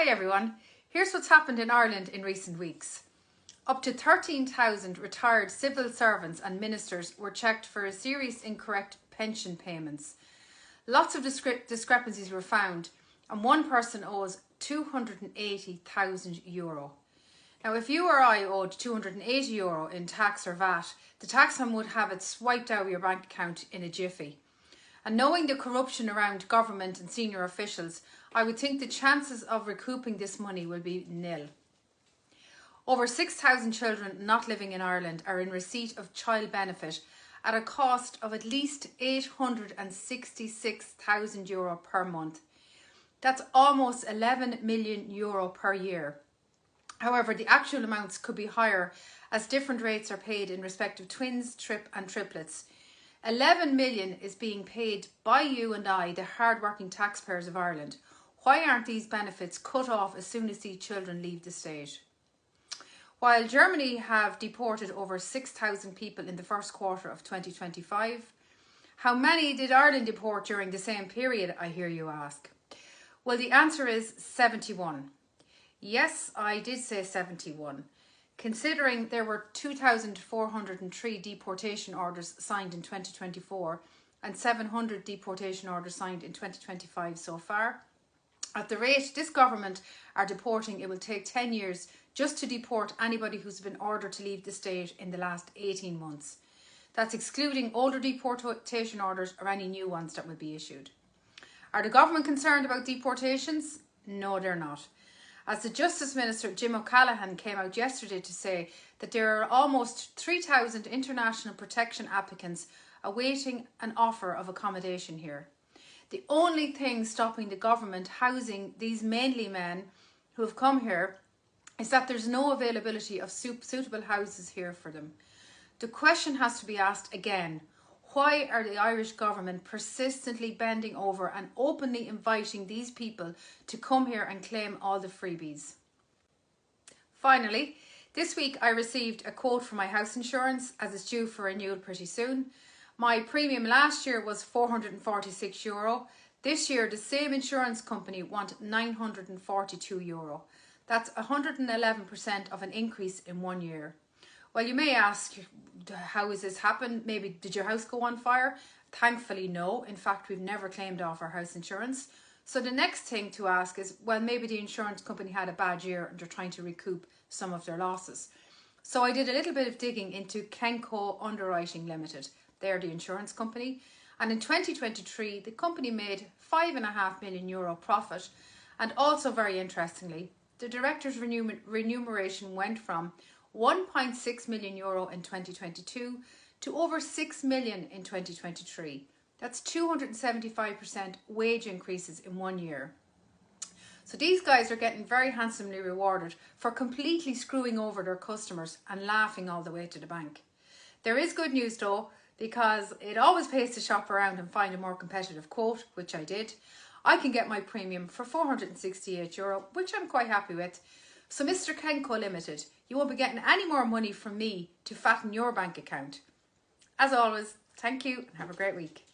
Hi everyone, here's what's happened in Ireland in recent weeks. Up to 13,000 retired civil servants and ministers were checked for a serious incorrect pension payments. Lots of discrepancies were found and one person owes €280,000. Now if you or I owed €280 in tax or VAT, the taxman would have it swiped out of your bank account in a jiffy. And knowing the corruption around government and senior officials, I would think the chances of recouping this money will be nil. Over 6,000 children not living in Ireland are in receipt of child benefit at a cost of at least €866,000 per month. That's almost €11 million per year. However, the actual amounts could be higher as different rates are paid in respect of twins, trip and triplets. 11 million is being paid by you and I, the hard-working taxpayers of Ireland. Why aren't these benefits cut off as soon as these children leave the state? While Germany have deported over 6,000 people in the first quarter of 2025, how many did Ireland deport during the same period, I hear you ask? Well, the answer is 71. Yes, I did say 71. Considering there were 2,403 deportation orders signed in 2024 and 700 deportation orders signed in 2025 so far, at the rate this government are deporting, it will take 10 years just to deport anybody who's been ordered to leave the state in the last 18 months. That's excluding older deportation orders or any new ones that will be issued. Are the government concerned about deportations? No, they're not. As the Justice Minister Jim O'Callaghan came out yesterday to say that there are almost 3,000 international protection applicants awaiting an offer of accommodation here. The only thing stopping the government housing these mainly men who have come here is that there's no availability of suitable houses here for them. The question has to be asked again. Why are the Irish government persistently bending over and openly inviting these people to come here and claim all the freebies? Finally, this week I received a quote for my house insurance as it's due for renewal pretty soon. My premium last year was €446. This year the same insurance company want €942. That's 111% of an increase in 1 year. Well, you may ask, how has this happened? Maybe did your house go on fire? Thankfully, no. In fact, we've never claimed off our house insurance. So the next thing to ask is, well, maybe the insurance company had a bad year and they're trying to recoup some of their losses. So I did a little bit of digging into Kenco Underwriting Limited. They're the insurance company. And in 2023, the company made €5.5 million profit. And also very interestingly, the director's remuneration went from €1.6 million in 2022 to over €6 million in 2023. That's 275% wage increases in 1 year. So these guys are getting very handsomely rewarded for completely screwing over their customers and laughing all the way to the bank. There is good news though, because it always pays to shop around and find a more competitive quote, which I did. I can get my premium for €468, which I'm quite happy with. So Mr. Kenco Limited, you won't be getting any more money from me to fatten your bank account. As always, thank you and have a great week.